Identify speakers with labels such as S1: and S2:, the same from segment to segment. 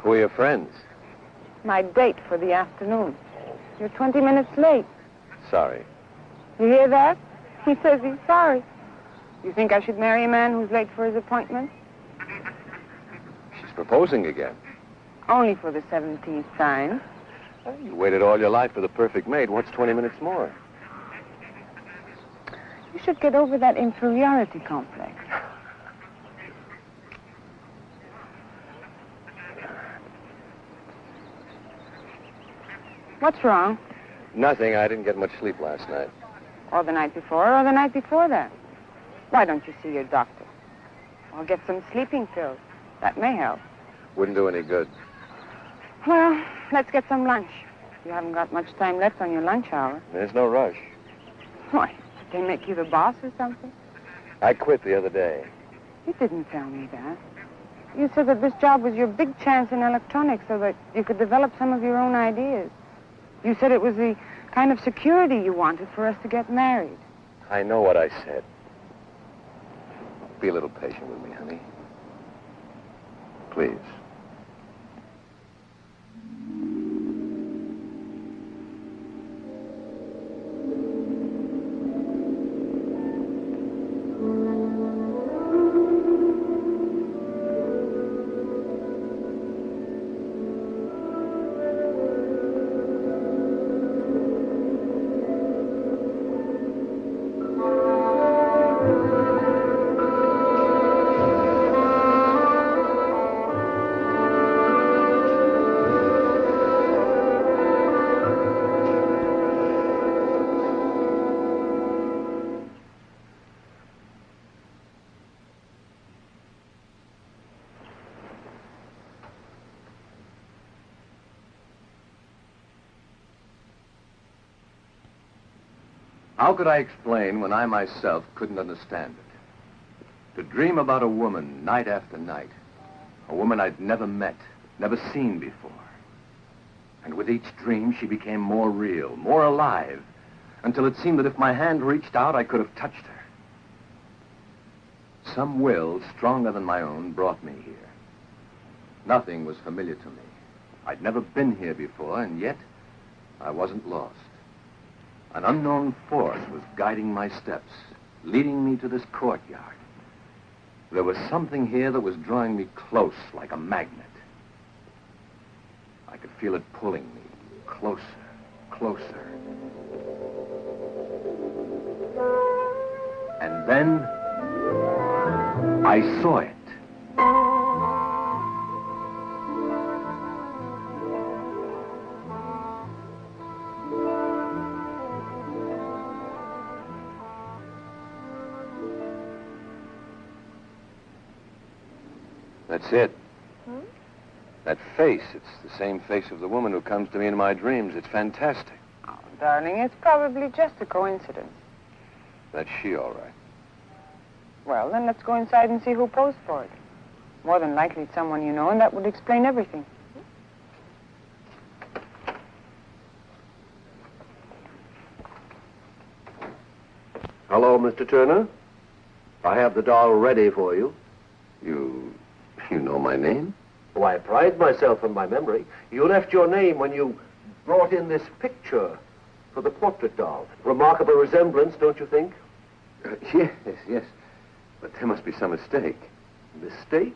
S1: Who are your friends?
S2: My date for the afternoon. You're 20 minutes late.
S1: Sorry.
S2: You hear that? He says he's sorry. You think I should marry a man who's late for his appointment?
S1: She's proposing again.
S2: Only for the 17th time.
S1: You waited all your life for the perfect mate. What's 20 minutes more?
S2: You should get over that inferiority complex. What's wrong?
S1: Nothing. I didn't get much sleep last night.
S2: Or the night before, or the night before that. Why don't you see your doctor? Or get some sleeping pills. That may help.
S1: Wouldn't do any good.
S2: Well, let's get some lunch. You haven't got much time left on your lunch hour.
S1: There's no rush.
S2: Why, did they make you the boss or something?
S1: I quit the other day.
S2: You didn't tell me that. You said that this job was your big chance in electronics so that you could develop some of your own ideas. You said it was the kind of security you wanted for us to get married.
S1: I know what I said. Be a little patient with me, honey. Please. How could I explain when I myself couldn't understand it? To dream about a woman night after night, a woman I'd never met, never seen before. And with each dream, she became more real, more alive, until it seemed that if my hand reached out, I could have touched her. Some will, stronger than my own, brought me here. Nothing was familiar to me. I'd never been here before, and yet I wasn't lost. An unknown force was guiding my steps, leading me to this courtyard. There was something here that was drawing me close like a magnet. I could feel it pulling me closer, closer. And then I saw it. That's it.
S3: Hmm?
S1: That face. It's the same face of the woman who comes to me in my dreams. It's fantastic.
S2: Oh, darling, it's probably just a coincidence.
S1: That's she, all right.
S2: Well, then let's go inside and see who posed for it. More than likely it's someone you know, and that would explain everything.
S4: Hello, Mr. Turner. I have the doll ready for you.
S1: You know my name?
S4: Oh, I pride myself on my memory. You left your name when you brought in this picture for the portrait doll. Remarkable resemblance, don't you think?
S1: Yes. But there must be some mistake.
S4: Mistake?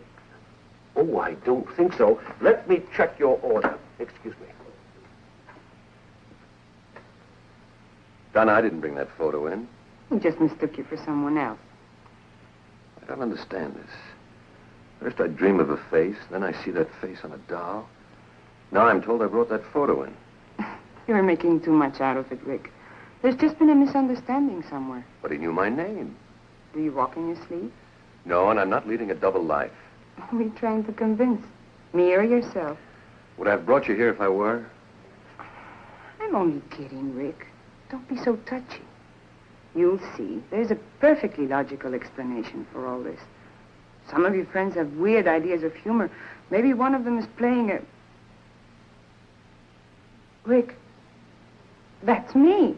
S4: Oh, I don't think so. Let me check your order. Excuse me.
S1: Donna, I didn't bring that photo in.
S2: We just mistook you for someone else.
S1: I don't understand this. First I dream of a face, then I see that face on a doll. Now I'm told I brought that photo in.
S2: You're making too much out of it, Rick. There's just been a misunderstanding somewhere.
S1: But he knew my name.
S2: Do you walk in your sleep?
S1: No, and I'm not leading a double life.
S2: Who are you trying to convince? Me or yourself?
S1: Would I have brought you here if I were?
S2: I'm only kidding, Rick. Don't be so touchy. You'll see. There's a perfectly logical explanation for all this. Some of your friends have weird ideas of humor. Maybe one of them is playing a... Rick, that's me.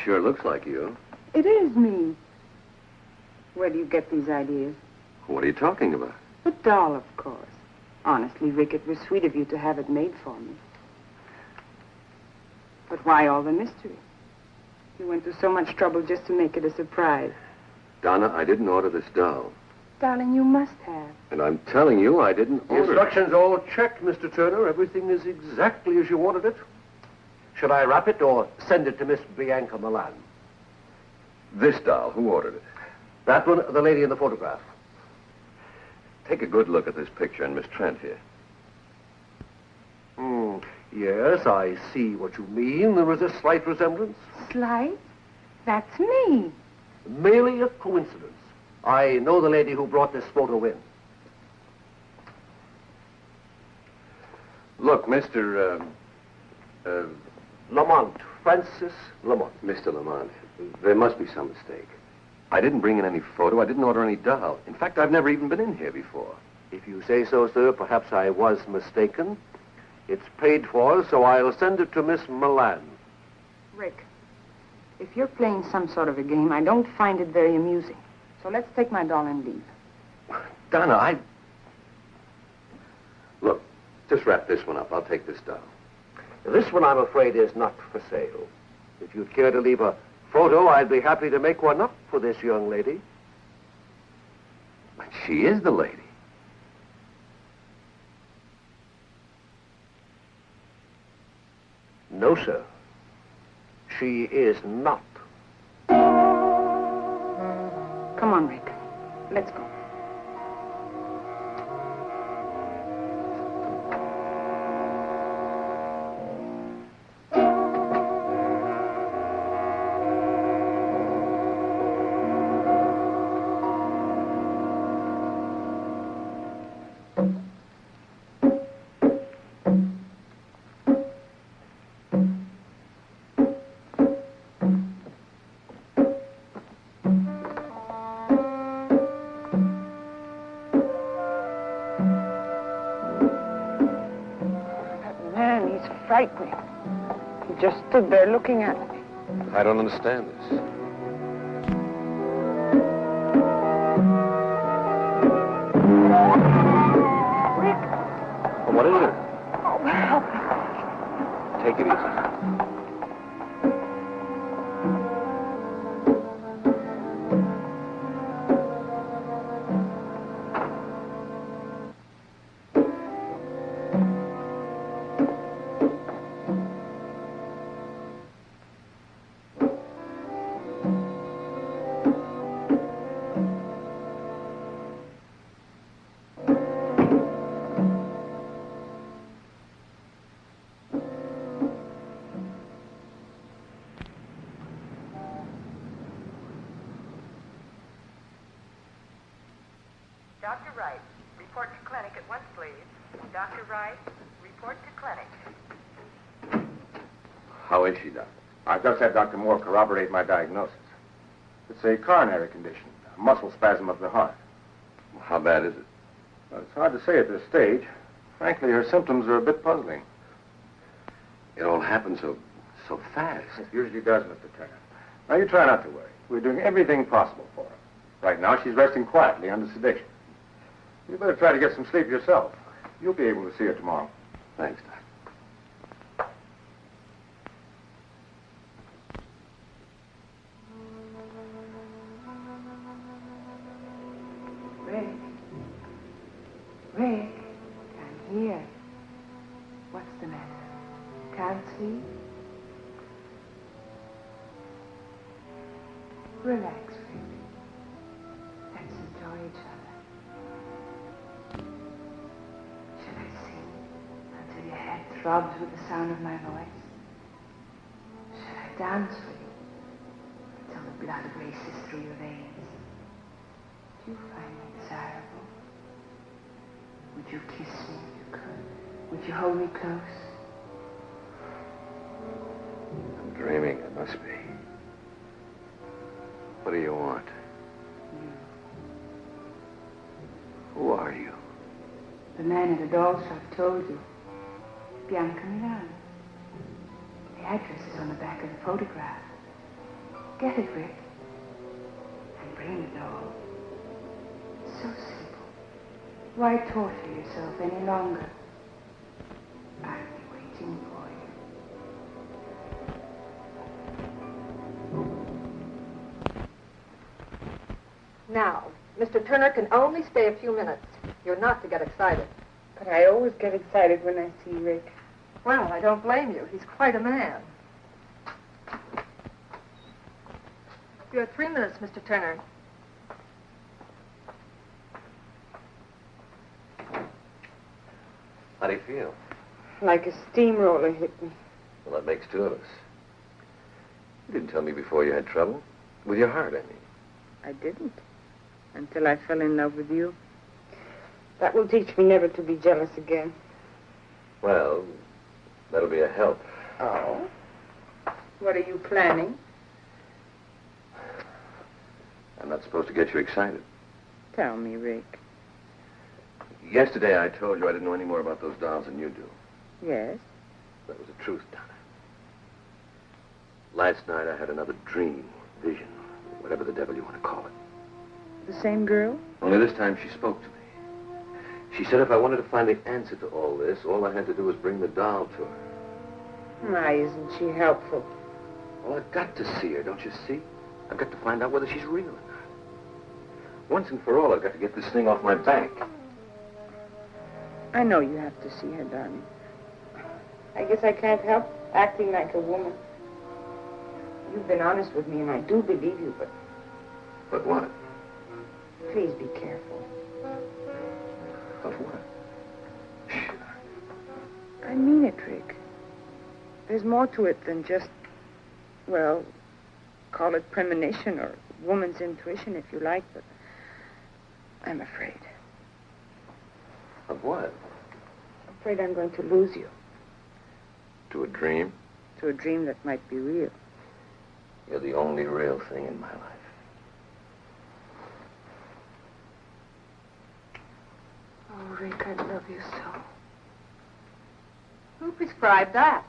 S1: Sure looks like you.
S2: It is me. Where do you get these ideas?
S1: What are you talking about?
S2: The doll, of course. Honestly, Rick, it was sweet of you to have it made for me. But why all the mystery? You went to so much trouble just to make it a surprise.
S1: Donna, I didn't order this doll.
S2: Darling, you must have.
S1: And I'm telling you, I didn't
S4: The
S1: order it.
S4: instructions all checked, Mr. Turner. Everything is exactly as you ordered it. Should I wrap it or send it to Miss Bianca Milan?
S1: This doll, who ordered it?
S4: That one, the lady in the photograph.
S1: Take a good look at this picture and Miss Trent here.
S4: Yes, I see what you mean. There is a slight resemblance.
S2: Slight? That's me.
S4: Merely a coincidence. I know the lady who brought this photo in.
S1: Look, Mr.
S4: Lamont, Francis Lamont.
S1: Mr. Lamont, there must be some mistake. I didn't bring in any photo. I didn't order any doll. In fact, I've never even been in here before.
S4: If you say so, sir, perhaps I was mistaken. It's paid for, so I'll send it to Miss Milan.
S2: Rick, if you're playing some sort of a game, I don't find it very amusing. So let's take my doll and leave.
S1: Donna, Look, just wrap this one up. I'll take this doll.
S4: This one, I'm afraid, is not for sale. If you'd care to leave a photo, I'd be happy to make one up for this young lady.
S1: But she is the lady.
S4: No, sir. She is not.
S2: Come on, Rick. Let's go. Frightening. He just stood there looking at me.
S1: I don't understand this.
S2: Rick!
S1: Oh, what is it?
S2: Oh, help me.
S1: Take it easy.
S3: Dr. Wright, report to clinic at once, please. Dr. Wright, report to clinic.
S1: How is she, Doctor?
S5: I've just had Dr. Moore corroborate my diagnosis. It's a coronary condition, a muscle spasm of the heart.
S1: How bad is it?
S5: Well, it's hard to say at this stage. Frankly, her symptoms are a bit puzzling.
S1: It all happened so fast.
S5: It usually does, Mr. Turner. Now, you try not to worry. We're doing everything possible for her. Right now, she's resting quietly under sedation. You better try to get some sleep yourself. You'll be able to see her tomorrow.
S1: Thanks, Doc.
S2: Rick, I'm here. What's the matter? Can't sleep? Relax, Rick. Let's enjoy each other. Should I sing until your head throbs with the sound of my voice? Should I dance for you until the blood races through your veins? Do you find me desirable? Would you kiss me if you could? Would you hold me close?
S1: I'm dreaming, it must be. What do you want?
S2: You.
S1: Who are you?
S2: The man at the doll shop told you. Bianca Milan. The address is on the back of the photograph. Get it, Rick. And bring the doll. So simple. Why torture yourself any longer? I'll be waiting for you.
S3: Now, Mr. Turner can only stay a few minutes. You're not to get excited.
S2: But I always get excited when I see Rick.
S3: Well, I don't blame you. He's quite a man. You have 3 minutes, Mr. Turner.
S1: How do you feel?
S2: Like a steamroller hit me.
S1: Well, that makes 2 of us. You didn't tell me before you had trouble. With your heart, I mean.
S2: I didn't. Until I fell in love with you. That will teach me never to be jealous again.
S1: Well, that'll be a help.
S2: Oh? What are you planning?
S1: I'm not supposed to get you excited.
S2: Tell me, Rick.
S1: Yesterday I told you I didn't know any more about those dolls than you do.
S2: Yes?
S1: That was the truth, Donna. Last night I had another dream, vision, whatever the devil you want to call it.
S2: The same girl?
S1: Only this time she spoke to me. She said if I wanted to find the answer to all this, all I had to do was bring the doll to her.
S2: Why isn't she helpful?
S1: Well, I've got to see her, don't you see? I've got to find out whether she's real or not. Once and for all, I've got to get this thing off my back.
S2: I know you have to see her, darling. I guess I can't help acting like a woman. You've been honest with me, and I do believe you, but...
S1: But what?
S2: Please be careful.
S1: Of what?
S2: I mean it, Rick. There's more to it than just, well, call it premonition or woman's intuition, if you like, but I'm afraid.
S1: Of what?
S2: I'm afraid I'm going to lose you.
S1: To a dream?
S2: To a dream that might be real.
S1: You're the only real thing in my life.
S2: Oh, Rick, I love you so.
S3: Who prescribed that?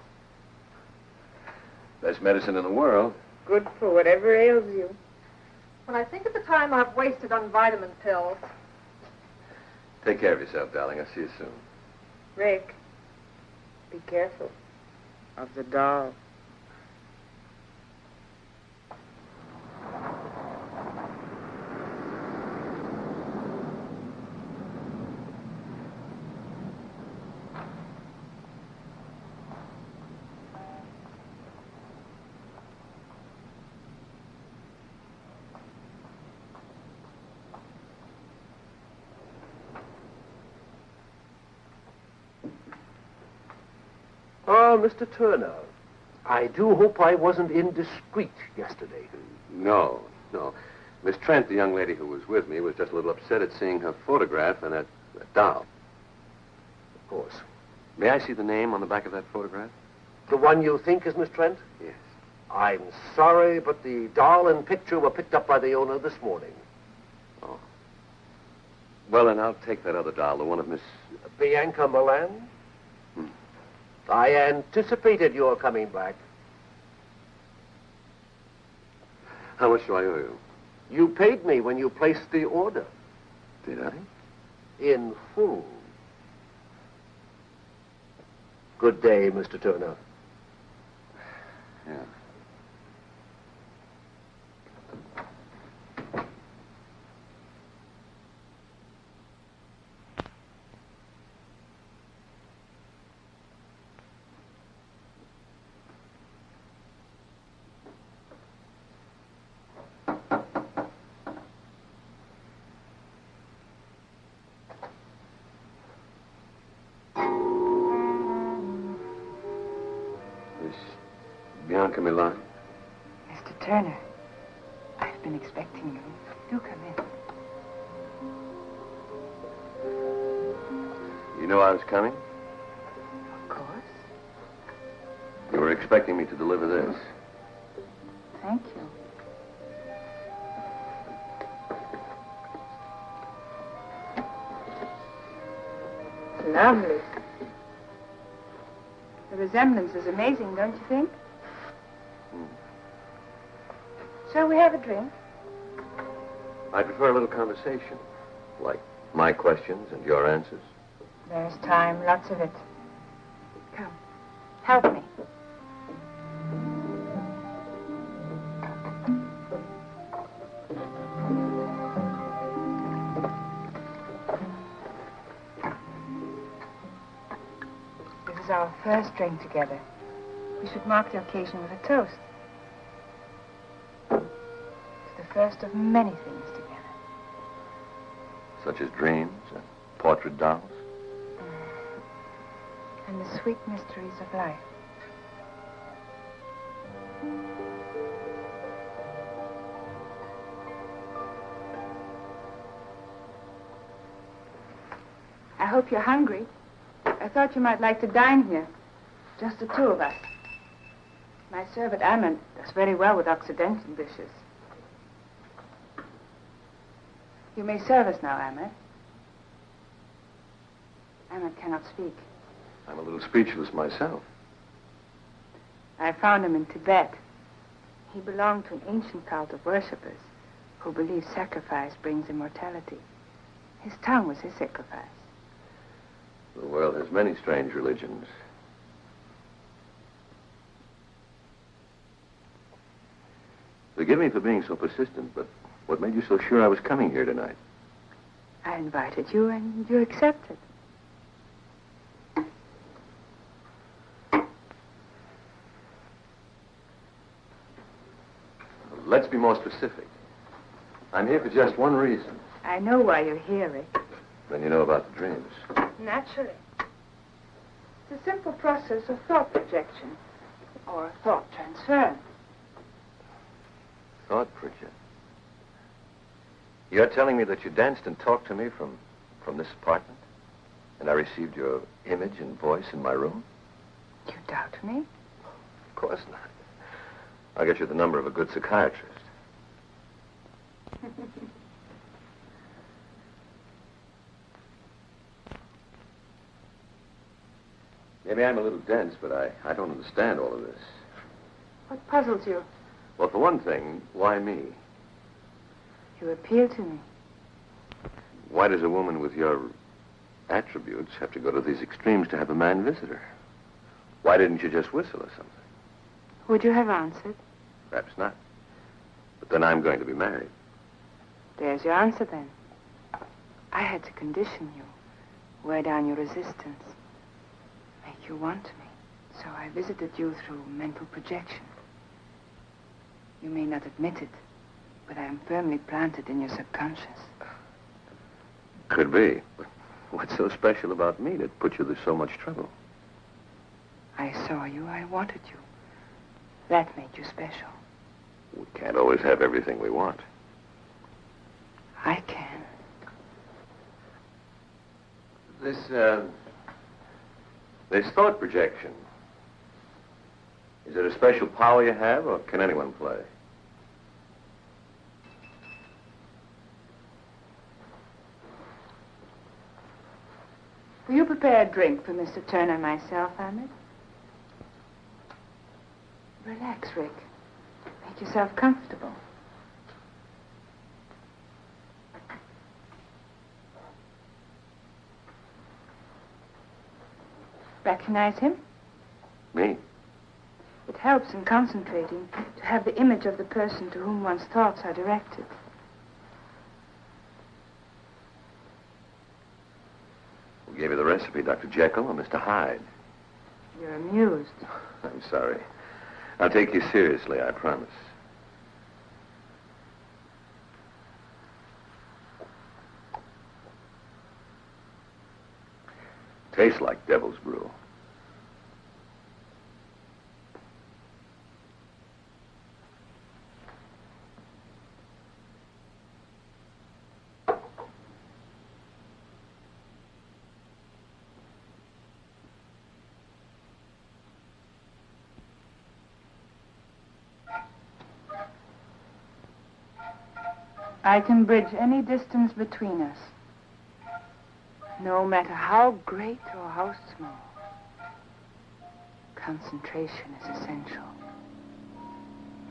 S1: Best medicine in the world.
S2: Good for whatever ails you.
S3: When I think of the time I've wasted on vitamin pills.
S1: Take care of yourself, darling. I'll see you soon.
S2: Rick, be careful of the doll.
S4: Oh, Mr. Turner, I do hope I wasn't indiscreet yesterday.
S1: No. Miss Trent, the young lady who was with me, was just a little upset at seeing her photograph and that doll.
S4: Of course.
S1: May I see the name on the back of that photograph?
S4: The one you think is Miss Trent?
S1: Yes.
S4: I'm sorry, but the doll and picture were picked up by the owner this morning.
S1: Oh. Well, then I'll take that other doll, the one of Miss...
S4: Bianca Milan? I anticipated your coming back.
S1: How much do I owe you?
S4: You paid me when you placed the order.
S1: Did I?
S4: In full. Good day, Mr. Turner.
S1: Yeah. Bianca Milan.
S2: Mr. Turner, I've been expecting you. Do come in.
S1: You know I was coming?
S2: Of course.
S1: You were expecting me to deliver this.
S2: Thank you. Lovely. The resemblance is amazing, don't you think? Shall we have a drink?
S1: I prefer a little conversation, like my questions and your answers.
S2: There's time, lots of it. Come, help me. This is our first drink together. We should mark the occasion with a toast. To the first of many things together.
S1: Such as dreams and portrait dolls.
S2: And the sweet mysteries of life. I hope you're hungry. I thought you might like to dine here. Just the two of us. My servant, Ammon, does very well with Occidental dishes. You may serve us now, Ammon. Ammon cannot speak.
S1: I'm a little speechless myself.
S2: I found him in Tibet. He belonged to an ancient cult of worshippers who believe sacrifice brings immortality. His tongue was his sacrifice.
S1: The world has many strange religions. Forgive me for being so persistent, but what made you so sure I was coming here tonight?
S2: I invited you and you accepted.
S1: Let's be more specific. I'm here for just one reason.
S2: I know why you're here, Rick.
S1: Then you know about the dreams.
S2: Naturally. It's a simple process of thought projection or thought transfer.
S1: Thought project. You're telling me that you danced and talked to me from this apartment? And I received your image and voice in my room?
S2: You doubt me?
S1: Of course not. I'll get you the number of a good psychiatrist. Maybe I'm a little dense, but I don't understand all of this.
S2: What puzzles you?
S1: Well, for one thing, why me?
S2: You appeal to me.
S1: Why does a woman with your attributes have to go to these extremes to have a man visit her? Why didn't you just whistle or something?
S2: Would you have answered?
S1: Perhaps not. But then I'm going to be married.
S2: There's your answer, then. I had to condition you, wear down your resistance, make you want me. So I visited you through mental projection. You may not admit it, but I am firmly planted in your subconscious.
S1: Could be. But what's so special about me that put you to so much trouble?
S2: I saw you, I wanted you. That made you special.
S1: We can't always have everything we want.
S2: I can.
S1: This thought projection, is it a special power you have, or can anyone play?
S2: Will you prepare a drink for Mr. Turner and myself, Ahmed? Relax, Rick. Make yourself comfortable. Recognize him?
S1: Me?
S2: It helps in concentrating to have the image of the person to whom one's thoughts are directed.
S1: Who gave you the recipe, Dr. Jekyll or Mr. Hyde?
S2: You're amused.
S1: I'm sorry. I'll take you seriously, I promise. Tastes like devil's brew.
S2: I can bridge any distance between us, no matter how great or how small. Concentration is essential.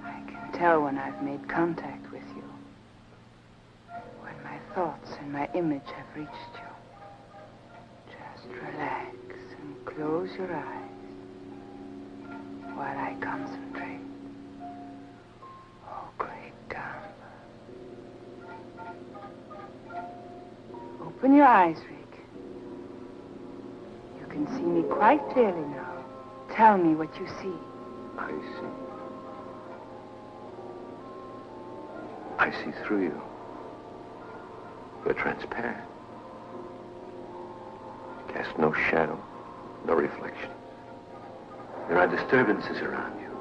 S2: I can tell when I've made contact with you, when my thoughts and my image have reached you. Just relax and close your eyes while I concentrate. Oh, great Camba. Open your eyes, Rick. You can see me quite clearly now. Tell me what you see.
S1: I see. I see through you. You're transparent. Cast no shadow, no reflection. There are disturbances around you.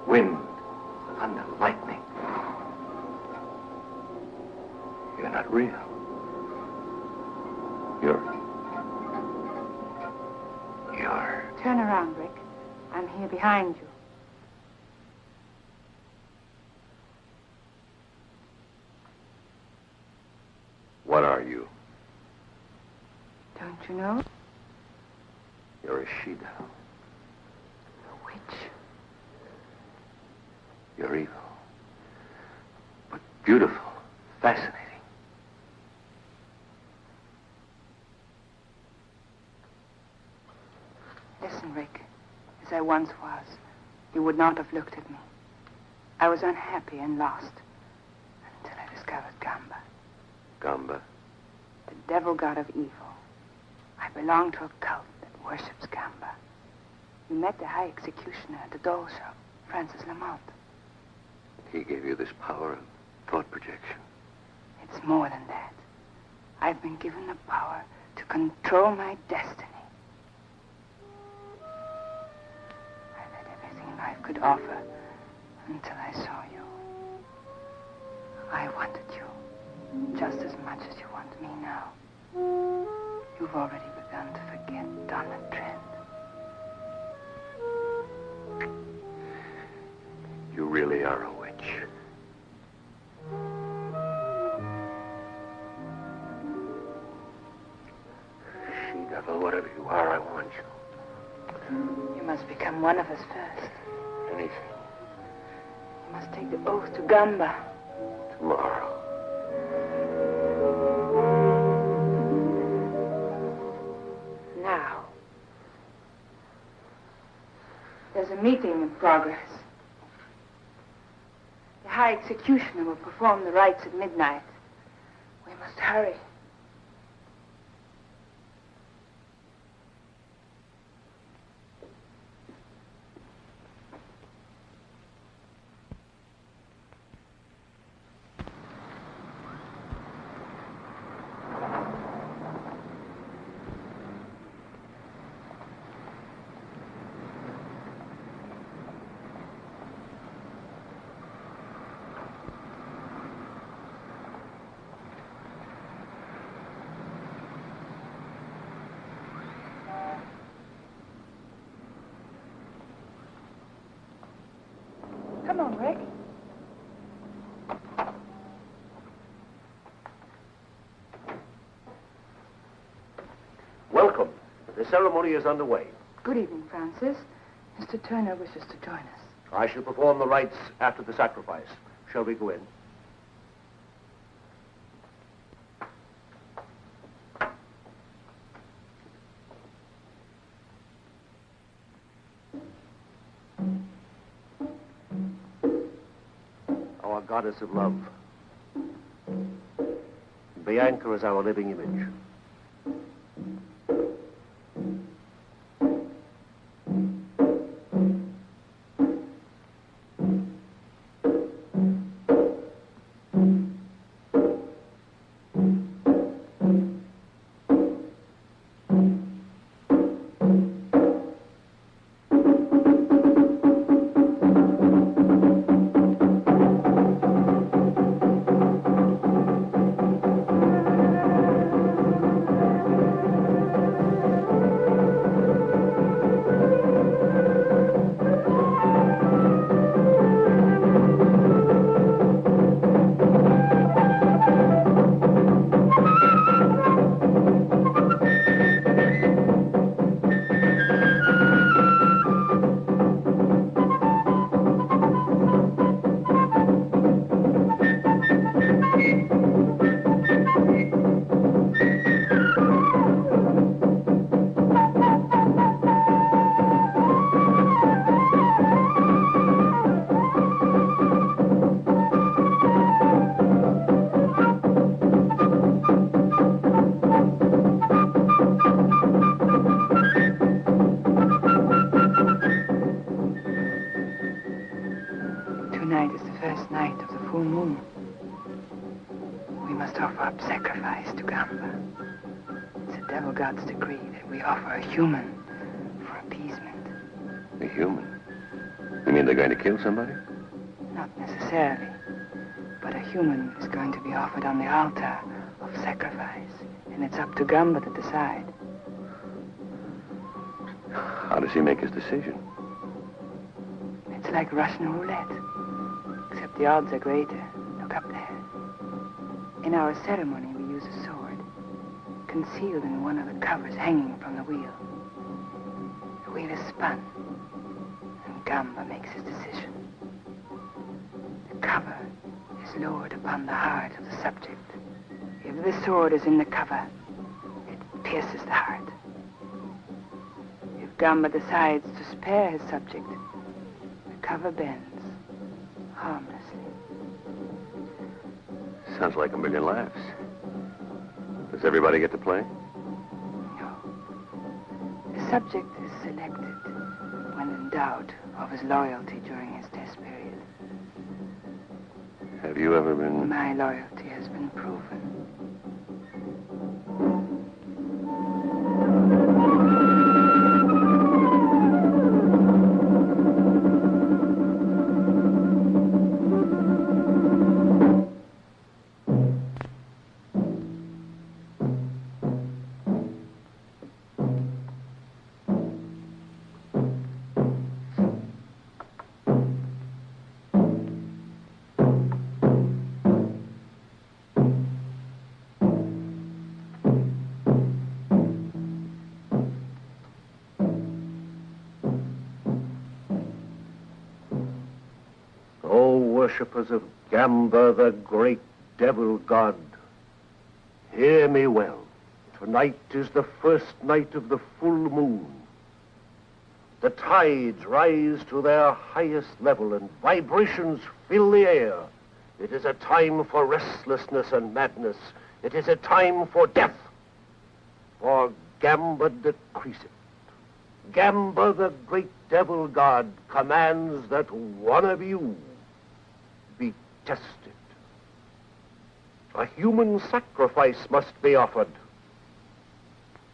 S1: Wind, thunder, lightning. You're not real. You're...
S2: Turn around, Rick. I'm here behind you.
S1: What are you?
S2: Don't you know?
S1: You're a she-devil.
S2: A witch.
S1: You're evil. But beautiful, fascinating.
S2: Listen, Rick. As I once was, you would not have looked at me. I was unhappy and lost until I discovered Camba.
S1: Camba?
S2: The devil god of evil. I belong to a cult that worships Camba. You met the high executioner at the doll shop, Francis Lamont.
S1: He gave you this power of thought projection.
S2: It's more than that. I've been given the power to control my destiny. I had everything life could offer until I saw you. I wanted you just as much as you want me now. You've already begun to forget Donna Trent.
S1: You really are a witch. She-devil, whatever you are, I want you.
S2: You must become one of us first.
S1: Anything.
S2: You must take the oath to Camba.
S1: Tomorrow.
S2: Now. There's a meeting in progress. The High Executioner will perform the rites at midnight. We must hurry. Come on, Rick.
S4: Welcome. The ceremony is underway.
S2: Good evening, Francis. Mr. Turner wishes to join us.
S4: I shall perform the rites after the sacrifice. Shall we go in? Our goddess of love. Bianca is our living image.
S2: Tonight is the first night of the full moon. We must offer up sacrifice to Camba. It's the devil god's decree that we offer a human for appeasement.
S1: A human? You mean they're going to kill somebody?
S2: Not necessarily, but a human is going to be offered on the altar of sacrifice, and it's up to Camba to decide.
S1: How does he make his decision?
S2: It's like Russian roulette, except the odds are greater. Look up there. In our ceremony, we use a sword, concealed in one of the covers hanging from the wheel. The wheel is spun, and Camba makes his decision. The cover is lowered upon the heart of the subject. If the sword is in the cover, it pierces the heart. If Camba decides to spare his subject, the cover bends harmlessly.
S1: Sounds like a million laughs. Does everybody get to play?
S2: No. The subject is selected when in doubt of his loyalty during his test period.
S1: Have you ever been...
S2: My loyalty has been proven.
S4: Worshippers of Camba, the great devil god, hear me well. Tonight is the first night of the full moon. The tides rise to their highest level and vibrations fill the air. It is a time for restlessness and madness. It is a time for death. For Camba decrees it. Camba, the great devil god, commands that one of you be tested. A human sacrifice must be offered.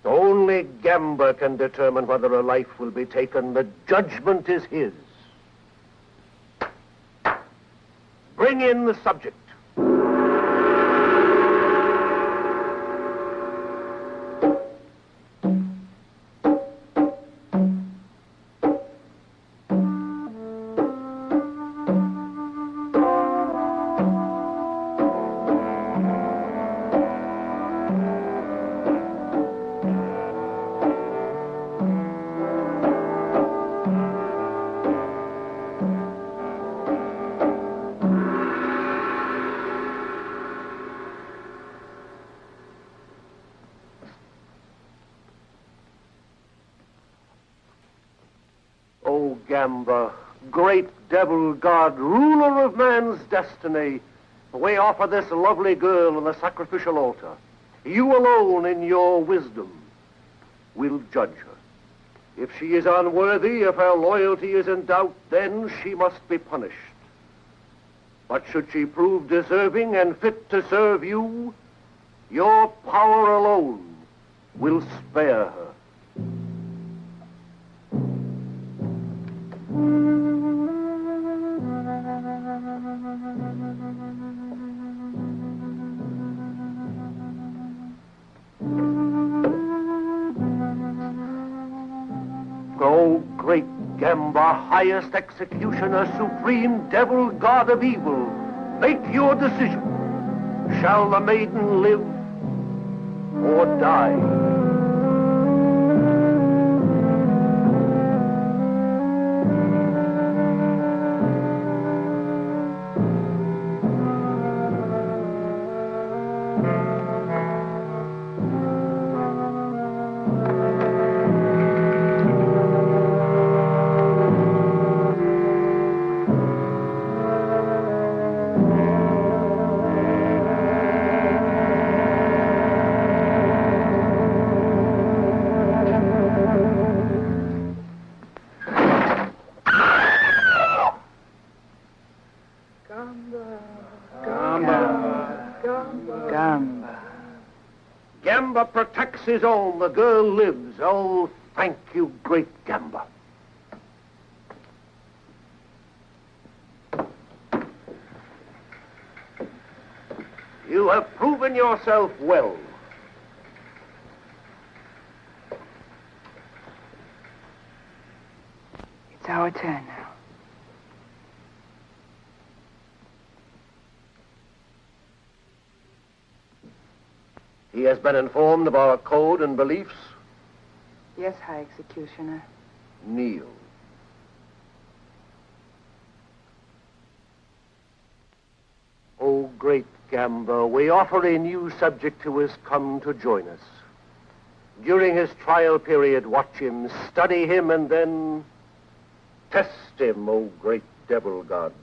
S4: Only Camba can determine whether a life will be taken. The judgment is his. Bring in the subject. O Camba, great devil god, ruler of man's destiny, we offer this lovely girl on the sacrificial altar. You alone in your wisdom will judge her. If she is unworthy, if her loyalty is in doubt, then she must be punished. But should she prove deserving and fit to serve you, your power alone will spare her. O great Camba, highest executioner, supreme devil god of evil, make your decision. Shall the maiden live or die? Camba protects his own. The girl lives. Oh, thank you, great Camba. You have proven yourself well.
S2: It's our turn now.
S4: He has been informed of our code and beliefs.
S2: Yes, High Executioner.
S4: Kneel. O great Camba, we offer a new subject who has come to join us. During his trial period, watch him, study him, and then test him, O great devil god.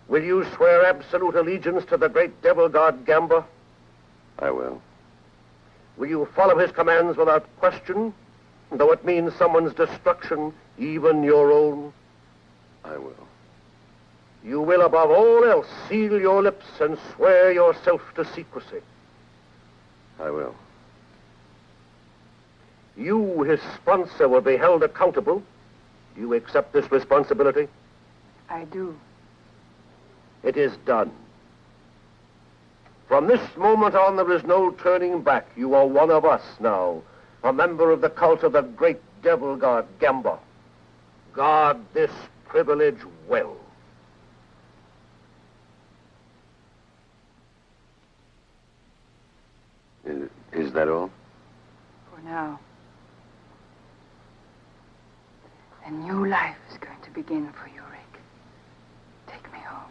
S4: Will you swear absolute allegiance to the great devil god Camba?
S1: I will.
S4: Will you follow his commands without question, though it means someone's destruction, even your own?
S1: I will.
S4: You will, above all else, seal your lips and swear yourself to secrecy.
S1: I will.
S4: You, his sponsor, will be held accountable. Do you accept this responsibility?
S2: I do.
S4: It is done. From this moment on, there is no turning back. You are one of us now, a member of the cult of the great devil god, Camba. Guard this privilege well.
S1: Is that all?
S2: For now. A new life is going to begin for you, Rick. Take me home.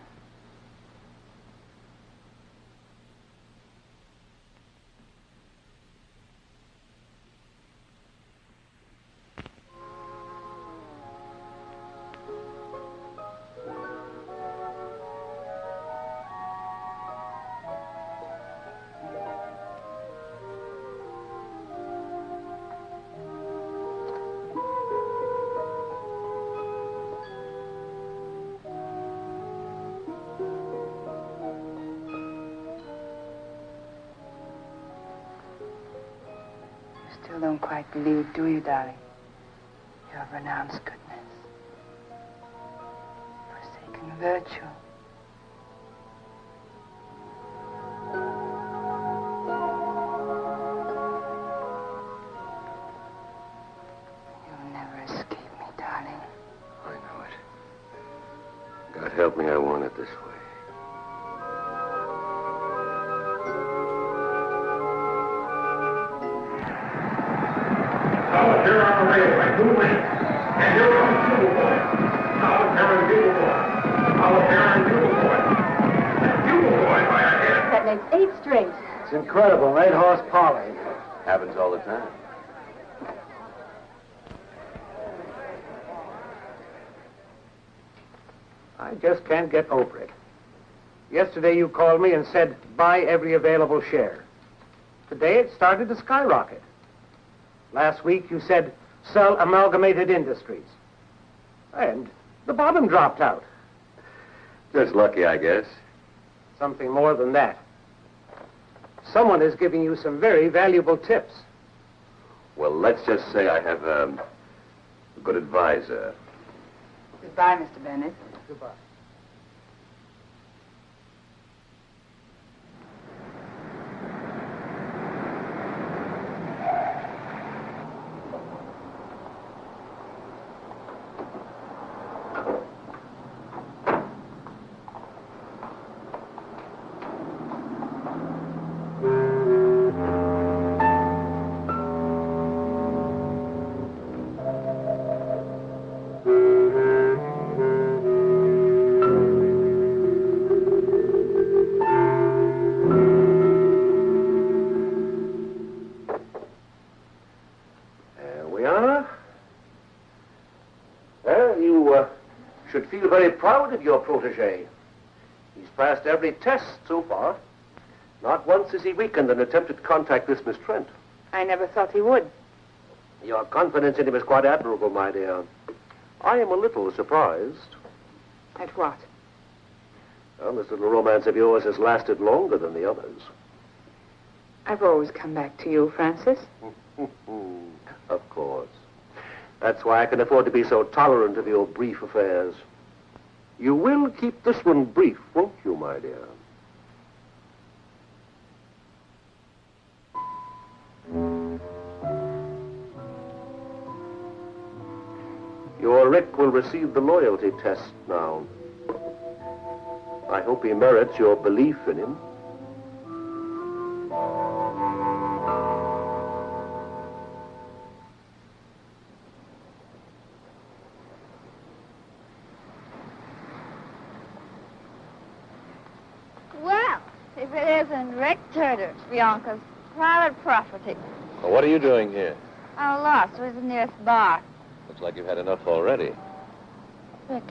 S2: Still don't quite believe, do you, darling? You have renounced goodness, forsaken virtue. You'll never escape me, darling.
S1: I know it. God help me, I want it this way.
S5: Now, here on the railway, 2 minutes. And here comes Bugle Boy. Now, here is Bugle Boy. Now, here is Bugle Boy. And Bugle Boy by a head.
S6: That makes 8 straight.
S5: It's incredible, 8-horse poly.
S1: Happens all the time.
S4: I just can't get over it. Yesterday you called me and said, buy every available share. Today it started to skyrocket. Last week you said, sell Amalgamated Industries. And the bottom dropped out.
S1: Just lucky, I guess.
S4: Something more than that. Someone is giving you some very valuable tips.
S1: Well, let's just say I have a good advisor.
S2: Goodbye, Mr. Bennett.
S4: Goodbye. Should feel very proud of your protege. He's passed every test so far. Not once has he weakened and attempted to contact this Miss Trent.
S2: I never thought he would.
S4: Your confidence in him is quite admirable, my dear. I am a little surprised.
S2: At what?
S4: Well, this little romance of yours has lasted longer than the others.
S2: I've always come back to you, Francis.
S4: Of course. That's why I can afford to be so tolerant of your brief affairs. You will keep this one brief, won't you, my dear? Your Rick will receive the loyalty test now. I hope he merits your belief in him.
S6: Well, if it isn't Rick Turner, Bianca's private property.
S1: Well, what are you doing here?
S6: I'm lost. Where's the nearest bar?
S1: Looks like you've had enough already.
S6: Rick,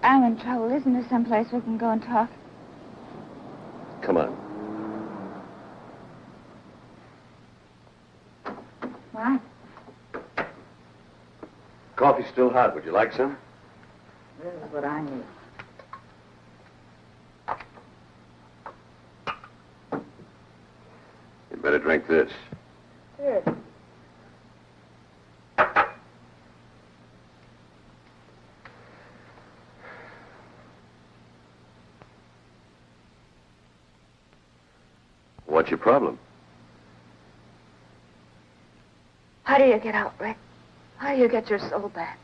S6: I'm in trouble. Isn't there someplace we can go and talk?
S1: Come on.
S6: What?
S1: Coffee's still hot. Would you like some?
S6: This is what I need.
S1: You better drink this.
S6: Here.
S1: What's your problem?
S6: How do you get out, Rick? How do you get your soul back?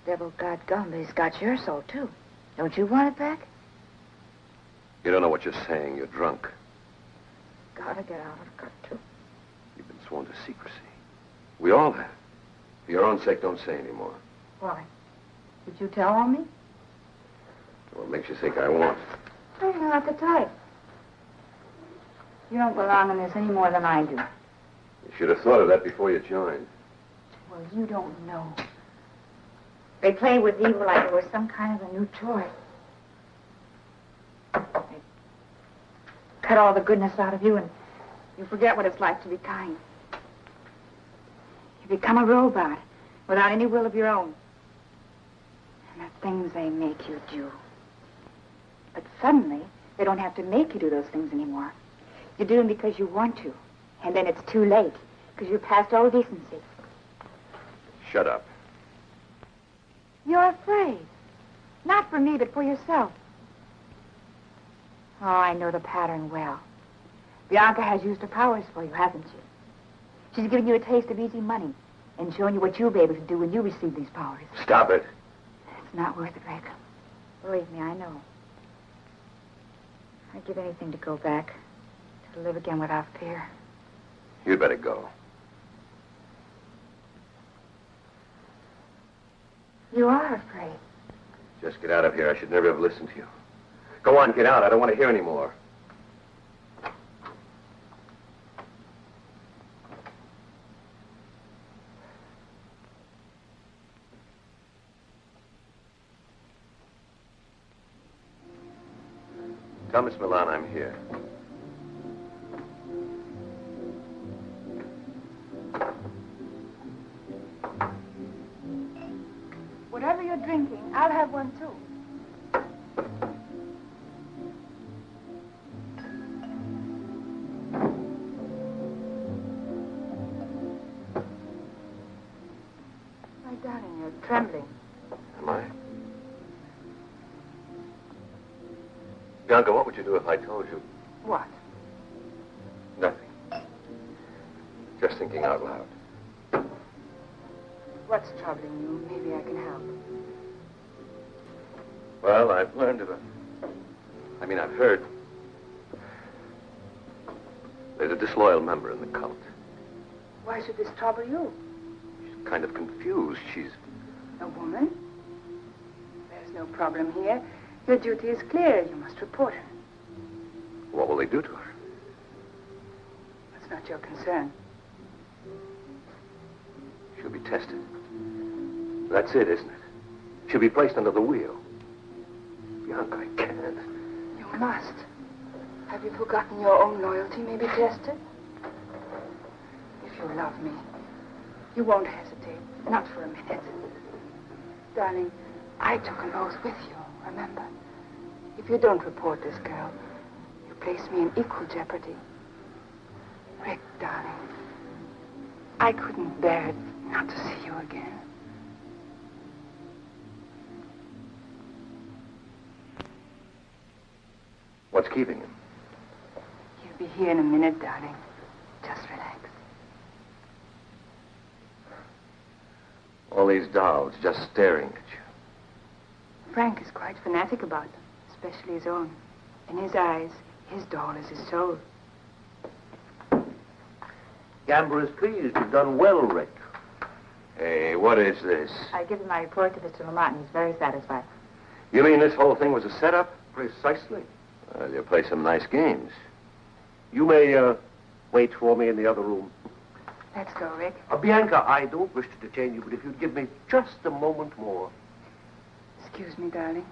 S6: Devil God Gamba's got your soul, too. Don't you want it back?
S1: You don't know what you're saying. You're drunk.
S6: Gotta get out of cut, too.
S1: You've been sworn to secrecy. We all have. For your own sake, don't say any more.
S6: Why? Did you tell on me?
S1: What makes you think I won't?
S6: You're not the type. You don't belong in this any more than I do.
S1: You should have thought of that before you joined.
S6: Well, you don't know. They play with evil like it was some kind of a new toy. They cut all the goodness out of you, and you forget what it's like to be kind. You become a robot without any will of your own. And the things they make you do. But suddenly, they don't have to make you do those things anymore. You do them because you want to. And then it's too late, because you're past all decency.
S1: Shut up.
S6: You're afraid. Not for me, but for yourself. Oh, I know the pattern well. Bianca has used her powers for you, hasn't she? She's given you a taste of easy money and shown you what you'll be able to do when you receive these powers.
S1: Stop it.
S6: It's not worth it, Rick. Believe me, I know. I'd give anything to go back, to live again without fear.
S1: You'd better go.
S6: You are afraid.
S1: Just get out of here. I should never have listened to you. Go on, get out. I don't want to hear any more. Tell Miss Milan I'm here.
S6: Whatever you're drinking, I'll have one too. My darling, you're trembling.
S1: Am I? Bianca, what would you do if I told you?
S6: What?
S1: Nothing. Just thinking out loud.
S6: What's troubling you? Maybe I can help.
S1: Well, I've learned of I've heard. There's a disloyal member in the cult.
S6: Why should this trouble you?
S1: She's kind of confused. She's...
S6: A woman? There's no problem here. Your duty is clear. You must report her.
S1: What will they do to her?
S6: That's not your concern.
S1: She'll be tested. That's it, isn't it? She'll be placed under the wheel. Bianca, I can't.
S6: You must. Have you forgotten your own loyalty may be tested? If you love me, you won't hesitate. Not for a minute. Darling, I took an oath with you, remember? If you don't report this girl, you place me in equal jeopardy. Rick, darling, I couldn't bear it not to see you again.
S1: What's keeping him?
S6: He'll be here in a minute, darling. Just relax.
S1: All these dolls just staring at you.
S6: Frank is quite fanatic about them, especially his own. In his eyes, his doll is his soul.
S4: Camba is pleased. You've done well, Rick.
S1: Hey, what is this?
S6: I give him my report to Mr. Lamont, and he's very satisfied.
S1: You mean this whole thing was a setup?
S4: Precisely.
S1: Well, you play some nice games.
S4: You may wait for me in the other room.
S6: Let's go, Rick.
S4: Bianca, I don't wish to detain you, but if you'd give me just a moment more.
S6: Excuse me, darling.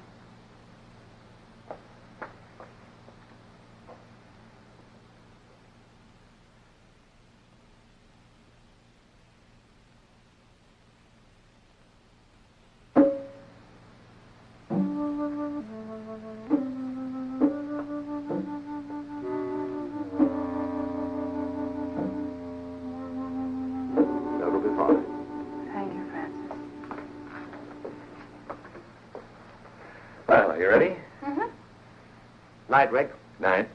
S1: That'll be fine.
S6: Thank you, Francis.
S1: Well, are you ready?
S6: Mm-hmm.
S4: Night, Rick.
S1: Night.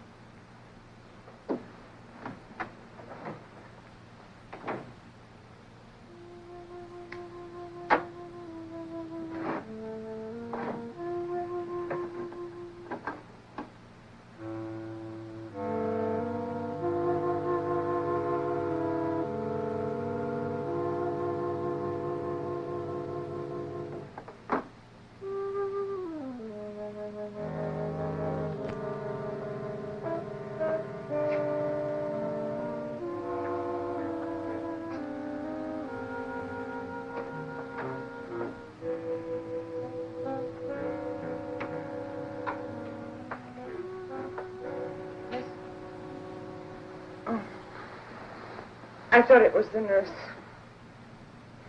S2: I thought it was the nurse.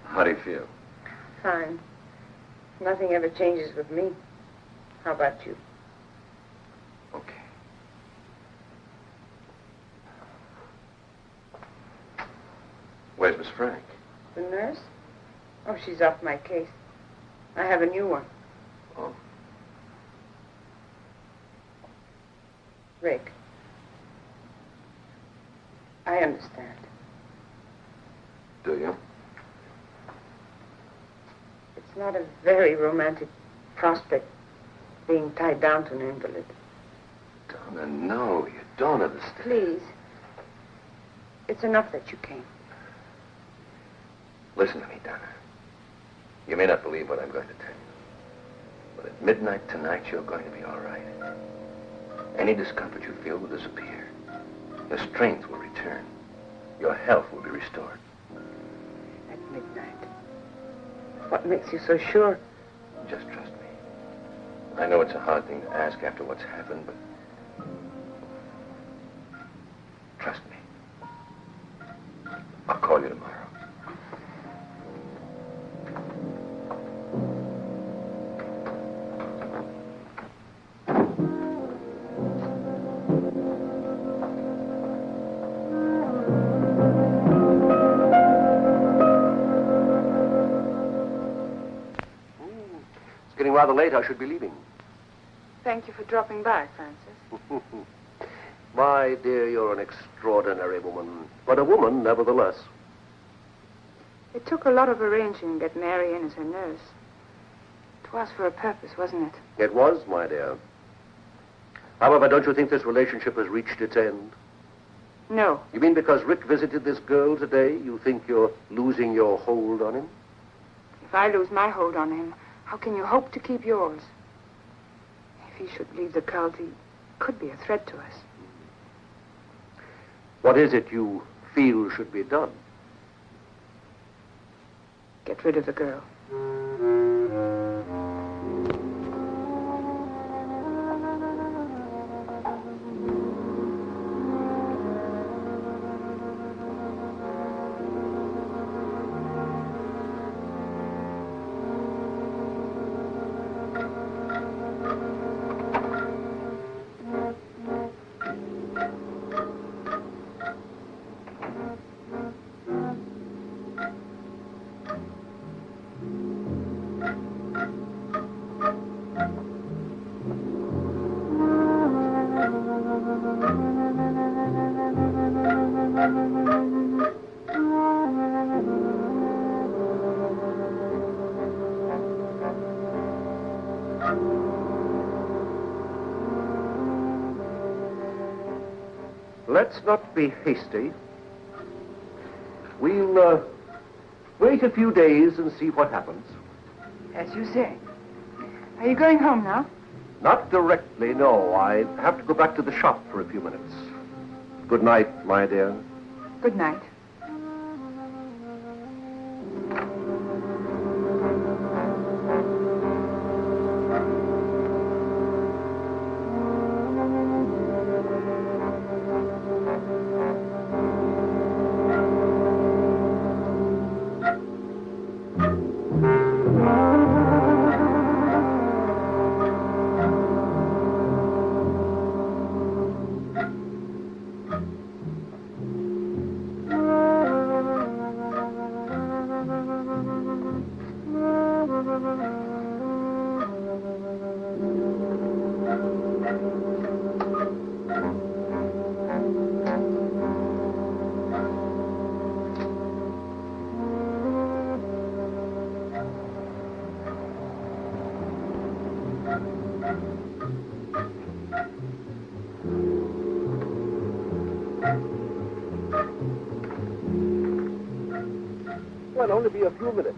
S1: How do you feel?
S2: Fine. Nothing ever changes with me. How about you?
S1: Okay. Where's Miss Frank?
S2: The nurse? Oh, she's off my case. I have a new one.
S1: Oh.
S2: Rick. I understand.
S1: Do you?
S2: It's not a very romantic prospect being tied down to an invalid.
S1: Donna, no, you don't understand.
S2: Please. It's enough that you came.
S1: Listen to me, Donna. You may not believe what I'm going to tell you. But at midnight tonight, you're going to be all right. Any discomfort you feel will disappear. Your strength will return. Your health will be restored.
S2: At midnight. What makes you so sure?
S1: Just trust me. I know it's a hard thing to ask after what's happened, but Trust me. I'll call you tomorrow.
S4: It's getting rather late. I should be leaving.
S2: Thank you for dropping by, Francis.
S4: My dear, you're an extraordinary woman. But a woman, nevertheless.
S2: It took a lot of arranging to get Mary in as her nurse. It was for a purpose, wasn't it?
S4: It was, my dear. However, don't you think this relationship has reached its end?
S2: No.
S4: You mean because Rick visited this girl today, you think you're losing your hold on him?
S2: If I lose my hold on him, how can you hope to keep yours? If he should leave the cult, he could be a threat to us.
S4: What is it you feel should be done?
S2: Get rid of the girl.
S4: Let's not be hasty. We'll wait a few days and see what happens.
S2: As you say. Are you going home now?
S4: Not directly, no. I have to go back to the shop for a few minutes. Good night, my dear.
S2: Good night.
S4: Well, only be a few minutes.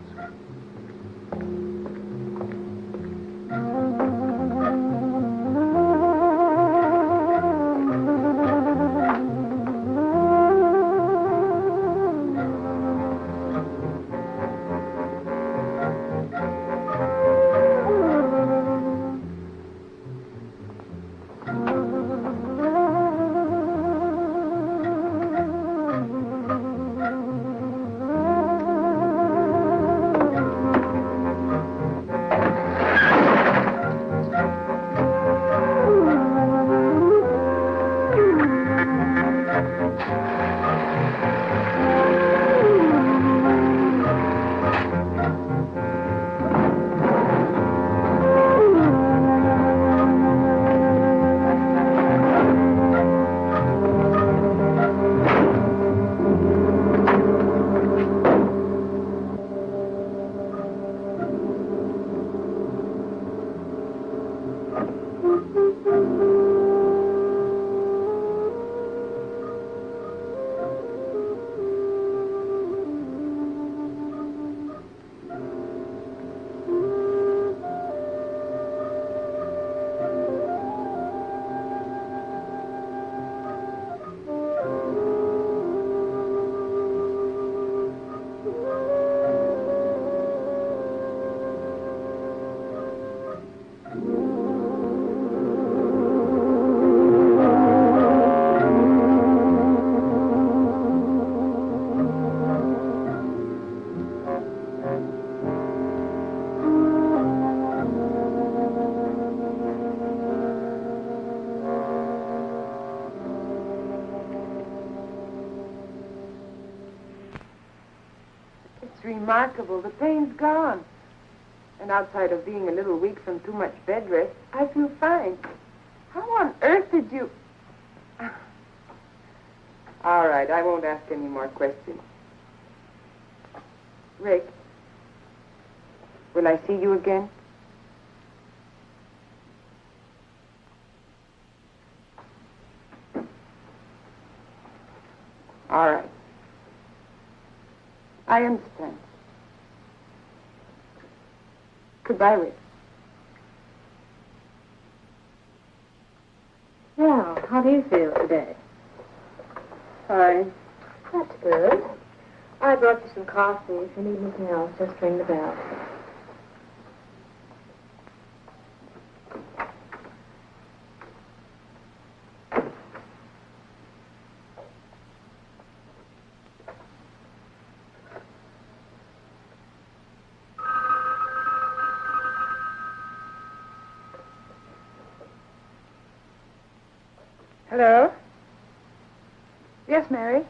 S2: It's remarkable. The pain's gone. And outside of being a little weak from too much bed rest, I feel fine. How on earth did you... All right, I won't ask any more questions. Rick, will I see you again? All right. I understand. Goodbye, Rick.
S7: Well, how do you feel today?
S2: Fine.
S7: That's good. I brought you some coffee. If you need anything else, just ring the bell.
S2: Hello? Yes, Mary?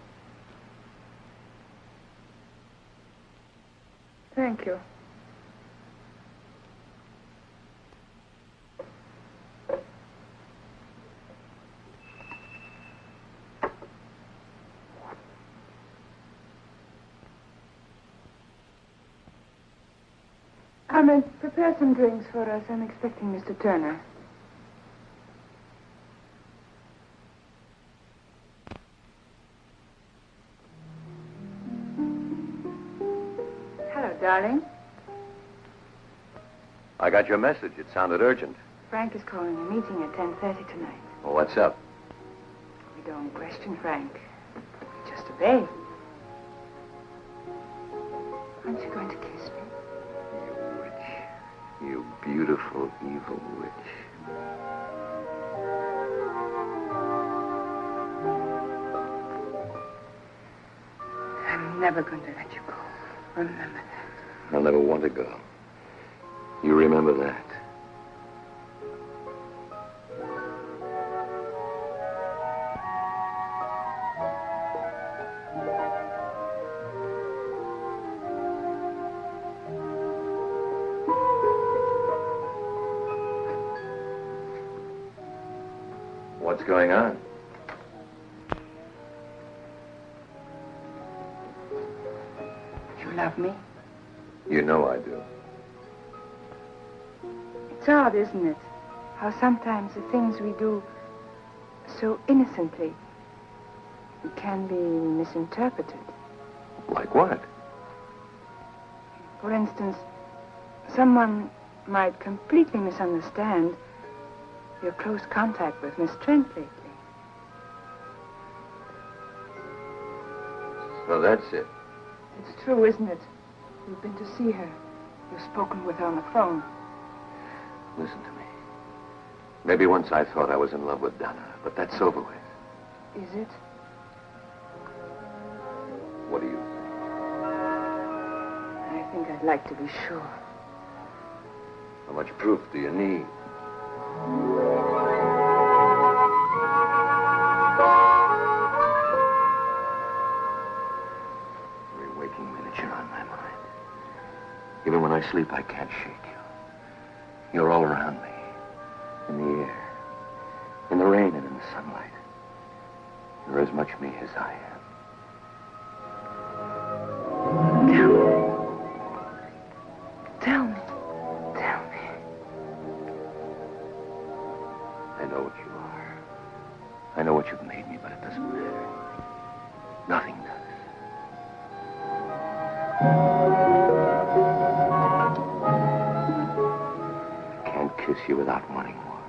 S2: Thank you. Prepare some drinks for us. I'm expecting Mr. Turner. Hello, darling.
S1: I got your message. It sounded urgent.
S2: Frank is calling a meeting at 10:30 tonight.
S1: Well, what's up?
S2: We don't question Frank. We just obey. Aren't you going to kiss me?
S1: You witch. You beautiful, evil witch.
S2: I'm never going to let you go. Remember that.
S1: I'll never want to go. You remember that. What's going on?
S2: You love me?
S1: You know I do.
S2: It's odd, isn't it? How sometimes the things we do so innocently can be misinterpreted.
S1: Like what?
S2: For instance, someone might completely misunderstand your close contact with Miss Trent lately.
S1: So that's it.
S2: It's true, isn't it? You've been to see her. You've spoken with her on the phone.
S1: Listen to me. Maybe once I thought I was in love with Donna, but that's over with.
S2: Is it?
S1: What do you think?
S2: I think I'd like to be sure.
S1: How much proof do you need? Every waking minute you're on my mind. Even when I sleep, I can't shake you. You're all around me. In the air. In the rain and in the sunlight. You're as much me as I am.
S2: Tell me. Tell me.
S1: I know what you are. I know what you've made me, but it doesn't matter. Nothing does. I can't kiss you without wanting more.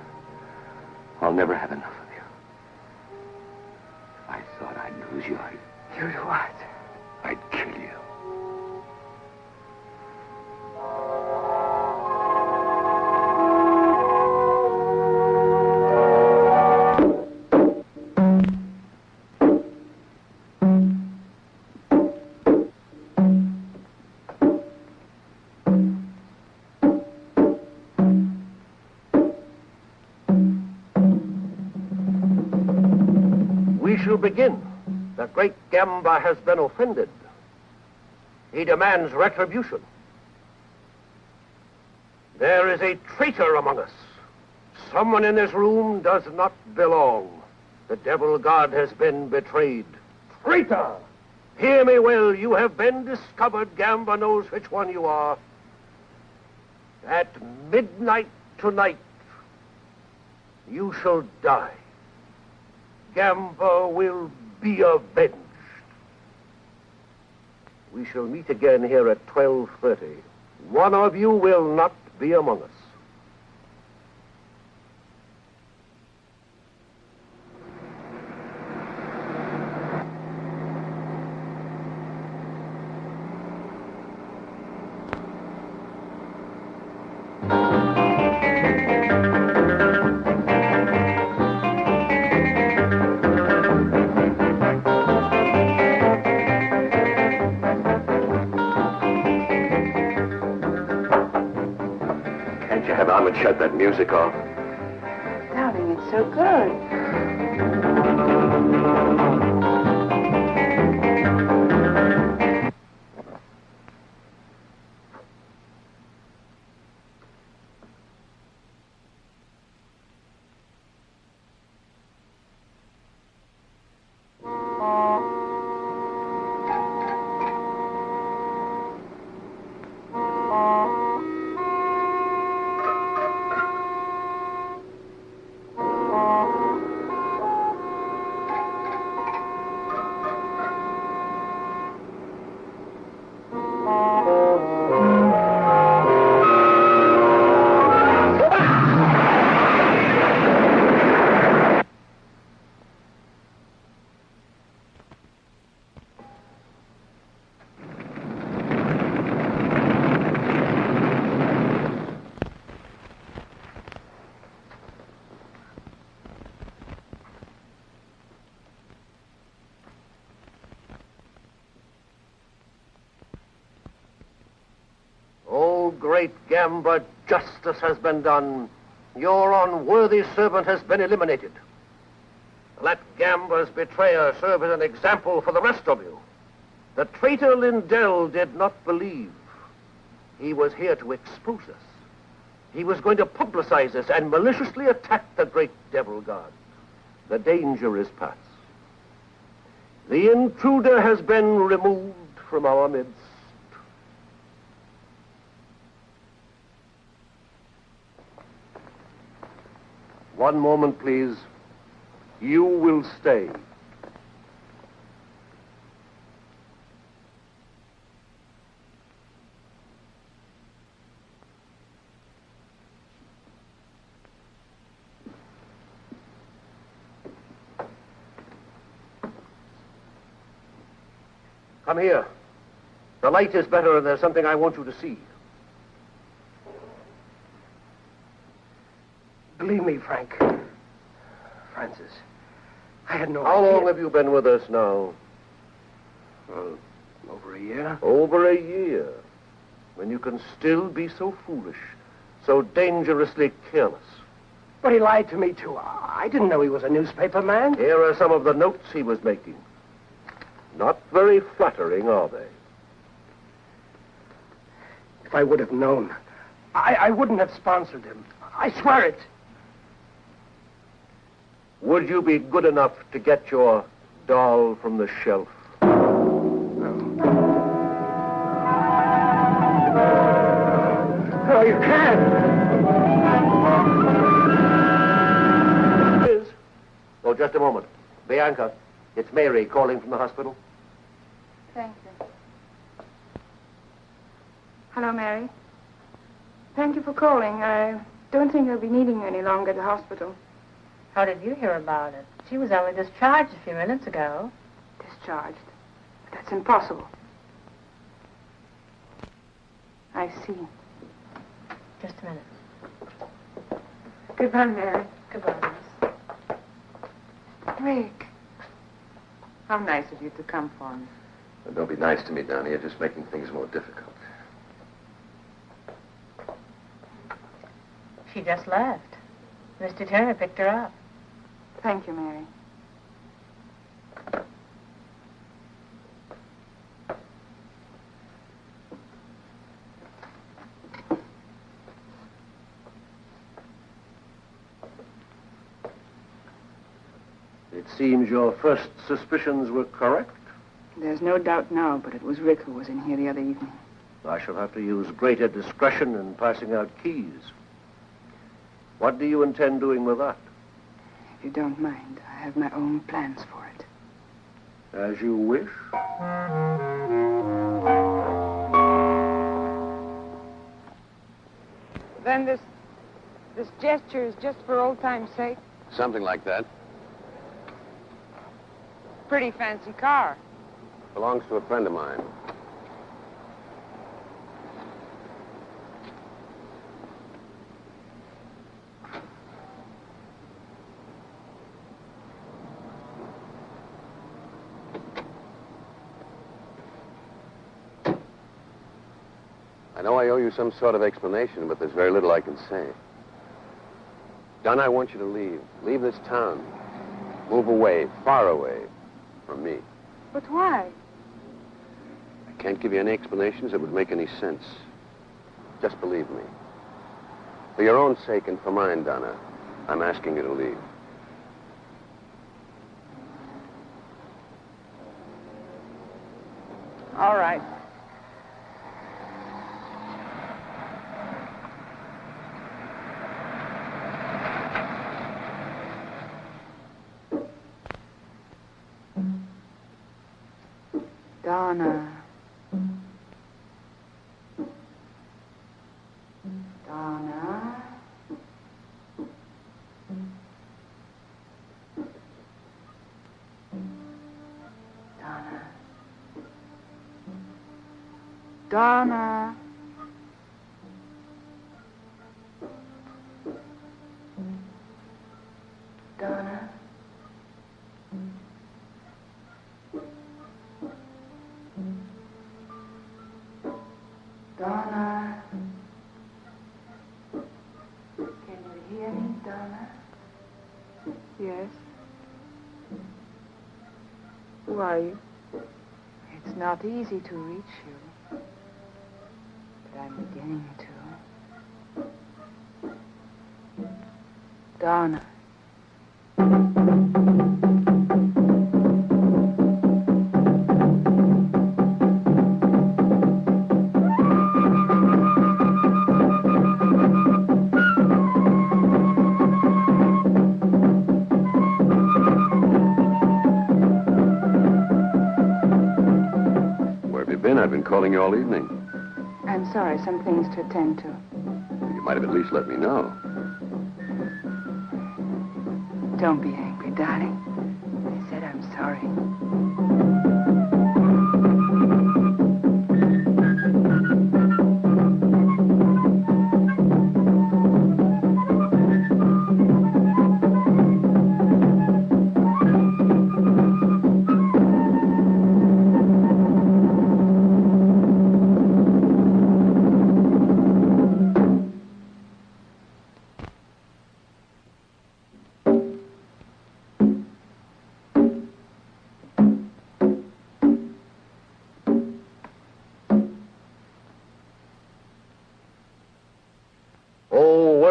S1: I'll never have enough of you. If I thought I'd lose you,
S2: You'd what?
S1: I'd kill you.
S4: We shall begin. The great Camba has been offended. He demands retribution. There is a traitor among us. Someone in this room does not belong. The devil god has been betrayed. Traitor! Hear me well. You have been discovered. Camba knows which one you are. At midnight tonight, you shall die. Camba will be avenged. We shall meet again here at 12:30. One of you will not be among us.
S1: Shut that music off.
S2: Darling, it's so good. Great Camba, justice has been done. Your unworthy servant has been eliminated. Let Camba's betrayer serve as an example for the rest of you. The traitor Lindell did not believe. He was here to expose us. He was going to publicize us and maliciously attack the great devil god. The danger is past. The intruder has been removed from our midst. One moment, please. You will stay. Come here. The light is better and there's something I want you to see.
S8: Believe me, Frank. Francis, I had no
S4: How
S8: idea.
S4: long have you been with us now?
S8: Well, over a year.
S4: Over a year. When you can still be so foolish, so dangerously careless.
S8: But he lied to me, too. I didn't know he was a newspaper man.
S4: Here are some of the notes he was making. Not very flattering, are they?
S8: If I would have known, I wouldn't have sponsored him. I swear it.
S4: Would you be good enough to get your doll from the shelf?
S8: No, you can't.
S4: Oh, just a moment. Bianca, it's Mary calling from the hospital.
S6: Thank you. Hello, Mary. Thank you for calling. I don't think I'll be needing you any longer at the hospital.
S7: How did you hear about it? She was only discharged a few minutes ago.
S6: Discharged? But that's impossible. I see.
S7: Just a minute.
S2: Goodbye, Mary.
S7: Goodbye, Miss.
S2: Rick. How nice of you to come for me.
S1: Well, don't be nice to me, Donnie. You're just making things more difficult.
S7: She just left. Mr. Turner picked her up.
S6: Thank you, Mary.
S4: It seems your first suspicions were correct.
S6: There's no doubt now, but it was Rick who was in here the other evening.
S4: I shall have to use greater discretion in passing out keys. What do you intend doing with that?
S6: If you don't mind, I have my own plans for it.
S4: As you wish.
S2: Then this gesture is just for old time's sake?
S1: Something like that.
S2: Pretty fancy car.
S1: Belongs to a friend of mine. I know I owe you some sort of explanation, but there's very little I can say. Donna, I want you to leave. Leave this town. Move away, far away from me.
S2: But why?
S1: I can't give you any explanations that would make any sense. Just believe me. For your own sake and for mine, Donna, I'm asking you to leave.
S2: All right. Donna. Donna. Donna. Donna. Donna. Donna. Can you hear me, Donna? Yes. Who are you? It's not easy to reach you, but I'm beginning to. Donna.
S1: I've been calling you all evening.
S6: I'm sorry, some things to attend to.
S1: You might have at least let me know.
S6: Don't be angry, darling. I said I'm sorry.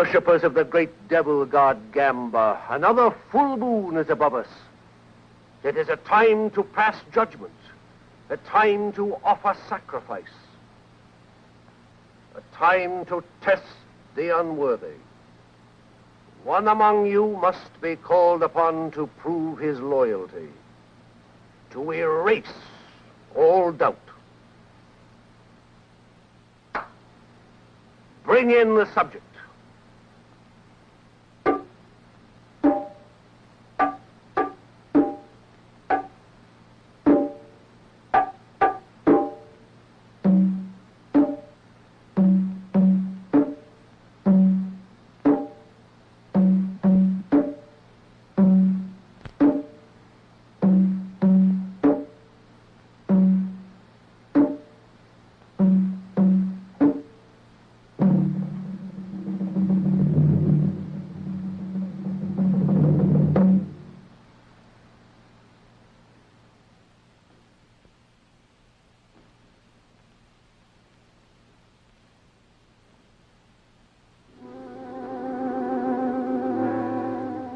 S4: Worshippers of the great devil god Camba, another full moon is above us. It is a time to pass judgment, a time to offer sacrifice, a time to test the unworthy. One among you must be called upon to prove his loyalty, to erase all doubt. Bring in the subject.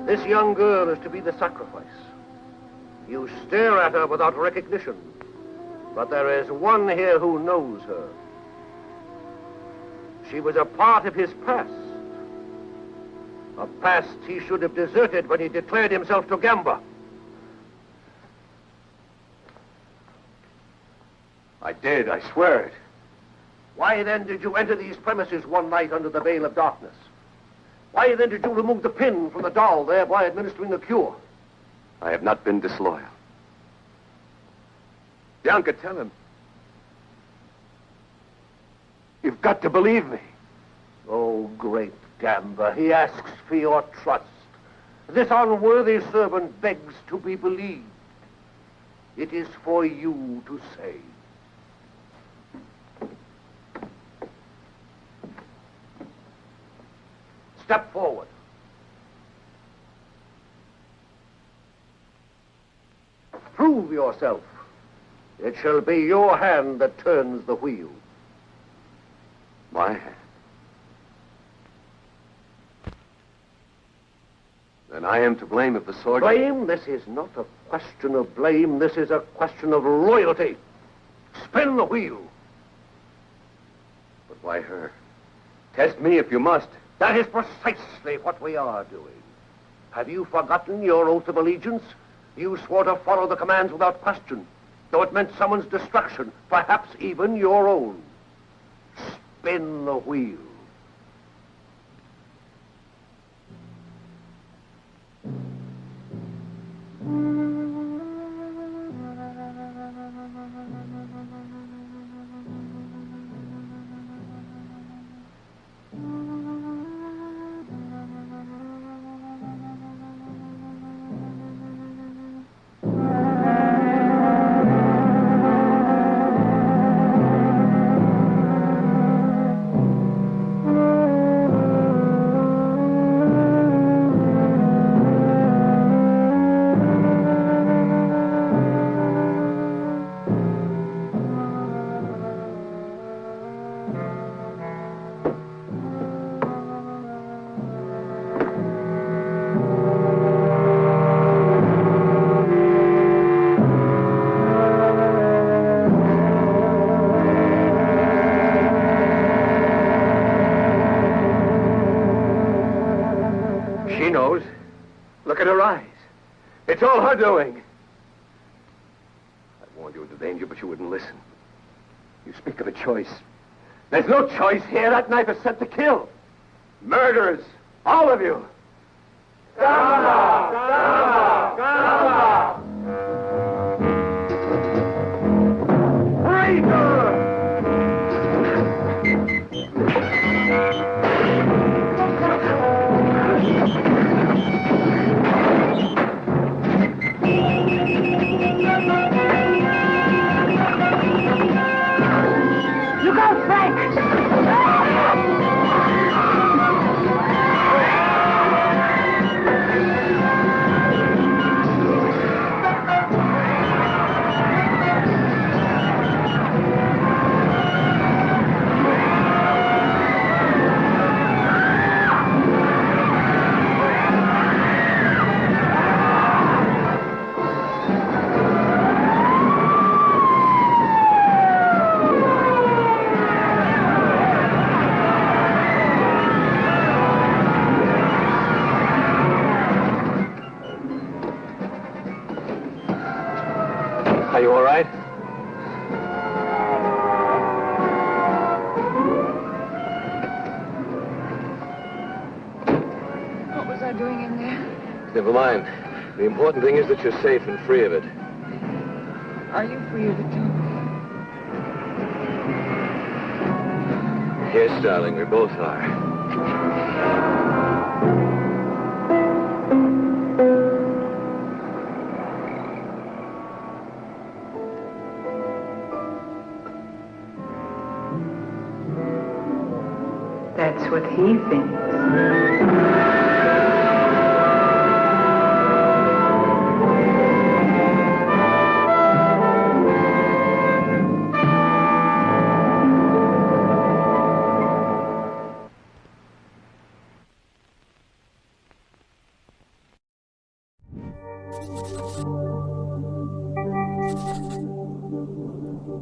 S4: This young girl is to be the sacrifice. You stare at her without recognition. But there is one here who knows her. She was a part of his past. A past he should have deserted when he declared himself to Camba.
S1: I did, I swear it.
S4: Why then did you enter these premises one night under the veil of darkness? Why then did you remove the pin from the doll, thereby administering the cure?
S1: I have not been disloyal. Bianca, tell him. You've got to believe me.
S4: Oh, great Camba, he asks for your trust. This unworthy servant begs to be believed. It is for you to say. Step forward. Prove yourself. It shall be your hand that turns the wheel.
S1: My hand? Then I am to blame if the sword...
S4: Blame? This is not a question of blame. This is a question of loyalty. Spin the wheel.
S1: But why her? Test me if you must.
S4: That is precisely what we are doing. Have you forgotten your oath of allegiance? You swore to follow the commands without question, though it meant someone's destruction, perhaps even your own. Spin the wheel.
S1: She knows. Look at her eyes. It's all her doing. I warned you of the danger, but you wouldn't listen. You speak of a choice. There's no choice here. That knife is set to kill. Murderers. All of you. Camba! Camba! Camba! Traitor!
S2: Look out, Frank!
S1: Are you all right?
S2: What was I doing in there?
S1: Never mind. The important thing is that you're safe and free of it.
S2: Are you free of it, too?
S1: Yes, darling, we both are.
S3: That's what he thinks.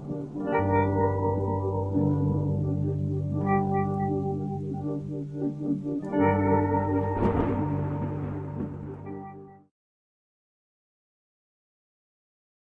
S9: you.